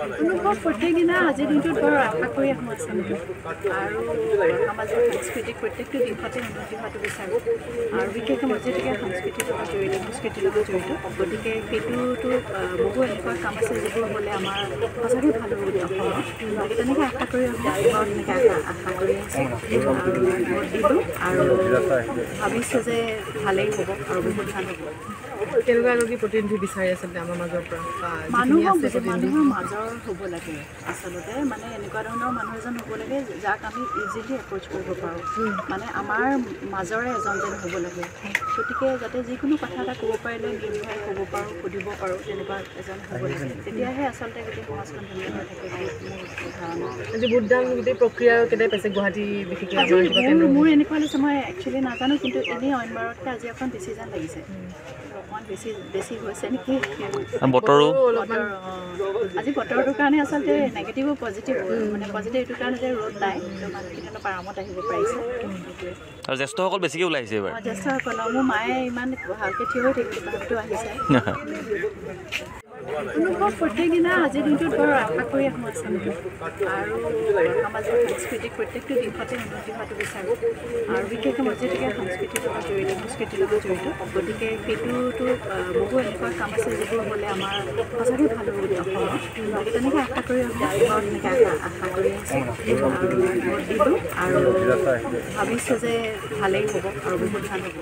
অনুভৱ প্ৰত্যেক দিনা আজিৰ দিনটোত বৰ আশা কৰি আহোঁ আচলতে আৰু সামাজিক সাংস্কৃতিক প্ৰত্যেকটো দিশতে উন্নতি হোৱাটো বিচাৰোঁ আৰু বিশেষকৈ মই যিহেতুকে সংস্কৃতিৰ লগত জড়িত গতিকে সেইটোতো বহু এনেকুৱা কাম আছে যিবোৰ হ'লে আমাৰ সঁচাকৈ ভাল হ'ব অসমত তেনেকৈ আশা কৰি আহোঁ তেনেকৈ আশা কৰি আছোঁ আৰু ভোট দিলোঁ আৰু ভাবিছোঁ যে ভালেই হ'ব আৰু বহুত ভাল হ'ব। কেনেকুৱা এগৰাকী প্ৰতিনিধি বিচাৰি আচলতে আমাৰ মাজৰ পৰা মানুহৰ মাজৰ হ'ব লাগে আচলতে মানে এনেকুৱা ধৰণৰ মানুহ এজন হ'ব লাগে যাক আমি ইজিলি এপ্ৰ'চ কৰিব পাৰোঁ মানে আমাৰ মাজৰে এজন যেন হ'ব লাগে গতিকে যাতে যিকোনো কথা এটা ক'ব পাৰিলে নিৰ্ভয়ে ক'ব পাৰোঁ সুধিব পাৰোঁ তেনেকুৱা এজন হ'ব লাগে তেতিয়াহে আচলতে গোটেই সমাজখন ধুনীয়া হৈ থাকে মোৰ ধাৰণা। আজি ভোটদান গোটেই প্ৰক্ৰিয়া কেতিয়া পাইছে গুৱাহাটী বিশেষকৈ মোৰ এনেকুৱা লাগিছে মই একচুৱেলি নাজানো কিন্তু এনেই অইনবাৰতকৈ আজি অকণ বেছি যেন লাগিছে অকণমান বেছি হৈছে নেকি বতৰো আজি বতৰটোৰ কাৰণে আচলতে নেগেটিভো পজিটিভ মানে পজিটিভ এইটো কাৰণে যে ৰ'দ নাই মানুহখিনি অলপ আৰামত আহিব পাৰিছে আৰু জ্যেষ্ঠসকল বেছিকৈ ওলাইছে এইবাৰ জ্যেষ্ঠসকল মোৰ মায়ে ইমান ভালকৈ থিয় হৈ থাকিব তথাপিতো আহিছে অনুভৱ প্ৰত্যেক দিনা আজিৰ দিনটোত বৰ আশা কৰি আহোঁ আচলতে আৰু সামাজিক সাংস্কৃতিক প্ৰত্যেকটো দিশতে উন্নতি হোৱাটো বিচাৰোঁ আৰু বিশেষকৈ মই যিহেতুকে সংস্কৃতিৰ লগত জড়িত গতিকে সেইটোতো বহু এনেকুৱা কাম আছে যিবোৰ হ'লে আমাৰ সঁচাকৈ ভাল হ'ব অসমত তেনেকৈ আশা কৰি আহোঁ তেনেকৈ আশা কৰি আছোঁ আৰু ভোট দিলোঁ আৰু ভাবিছোঁ যে ভালেই হ'ব আৰু বহুত ভাল হ'ব।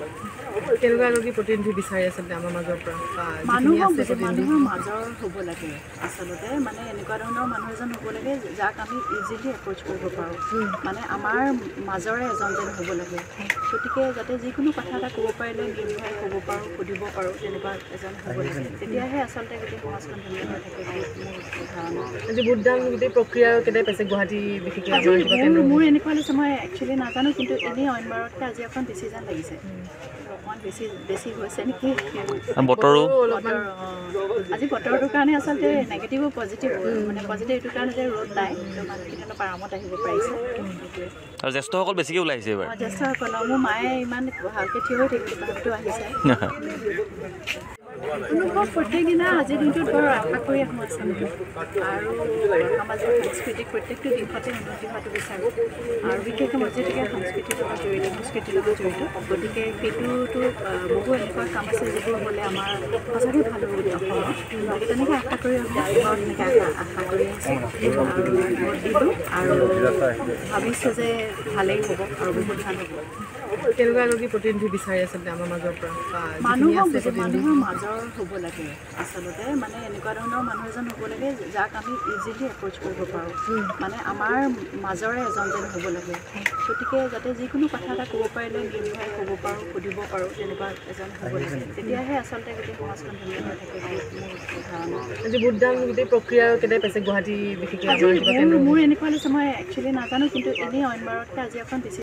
কেনেকুৱা এগৰাকী প্ৰতিনিধি বিচাৰি আচলতে আমাৰ মাজৰ পৰা মানুহৰ মাজৰ হ'ব লাগে আচলতে মানে এনেকুৱা ধৰণৰ মানুহ এজন হ'ব লাগে যাক আমি ইজিলি এপ্ৰ'চ কৰিব পাৰোঁ মানে আমাৰ মাজৰে এজন যেন হ'ব লাগে গতিকে যাতে যিকোনো কথা এটা ক'ব পাৰিলে নিৰ্ভয়ে ক'ব পাৰোঁ সুধিব পাৰোঁ তেনেকুৱা এজন হ'ব লাগে তেতিয়াহে আচলতে গোটেই সমাজখন ধুনীয়া হৈ থাকে মোৰ ধাৰণা। আজি ভোটদান গোটেই প্ৰক্ৰিয়া কেতিয়া পাইছে গুৱাহাটী বিশেষকৈ মোৰ এনেকুৱা লাগিছে মই একচুৱেলি নাজানো কিন্তু এনেই অইনবাৰতকৈ আজি অকণ বেছি যেন লাগিছে অকণমান বেছি হৈছে নেকি বতৰো আজি বতৰটোৰ কাৰণে আচলতে নেগেটিভো পজিটিভ মানে পজিটিভ এইটো কাৰণে যে ৰ'দ নাই মানুহখিনি অলপ আৰামত আহিব পাৰিছে আৰু জ্যেষ্ঠসকল বেছিকৈ ওলাইছে এইবাৰ জ্যেষ্ঠসকল মোৰ মায়ে ইমান ভালকৈ থিয় হৈ থাকিব তথাপিতো আহিছে অনুভৱ প্ৰত্যেক দিনা আজিৰ দিনটোত বৰ আশা কৰি আহোঁ আচলতে আৰু সামাজিক সাংস্কৃতিক প্ৰত্যেকটো দিশতে উন্নতি হোৱাটো বিচাৰোঁ আৰু বিশেষকৈ মই যিহেতুকে সংস্কৃতিৰ লগত জড়িত গতিকে সেইটোতো বহু এনেকুৱা কাম আছে যিবোৰ হ'লে আমাৰ সঁচাকৈ ভাল হ'ব অসমত তেনেকৈ আশা কৰি আহোঁ তেনেকৈ আশা কৰি আছোঁ আৰু ভোট দিলোঁ আৰু ভাবিছোঁ যে ভালেই হ'ব আৰু বহুত ভাল হ'ব। কেনেকুৱা এগৰাকী প্ৰতিনিধি বিচাৰি আচলতে আমাৰ মাজৰ পৰা মানুহৰ মাজৰ হ'ব লাগে আচলতে মানে এনেকুৱা ধৰণৰ মানুহ এজন হ'ব লাগে যাক আমি ইজিলি এপ্ৰ'চ কৰিব পাৰোঁ মানে আমাৰ মাজৰে এজন যেন হ'ব লাগে গতিকে যাতে যিকোনো কথা এটা ক'ব পাৰিলে নিৰ্ভয়ে ক'ব পাৰোঁ সুধিব পাৰোঁ তেনেকুৱা এজন হ'ব লাগে তেতিয়াহে আচলতে গোটেই সমাজখন ধুনীয়া হৈ থাকে মোৰ ধাৰণা। আজি ভোটদান গোটেই প্ৰক্ৰিয়া কেতিয়া পাইছে গুৱাহাটী বিশেষকৈ মোৰ এনেকুৱা লাগিছে মই একচুৱেলি নাজানো কিন্তু এনেই অইনবাৰতকৈ আজি অকণ বেছি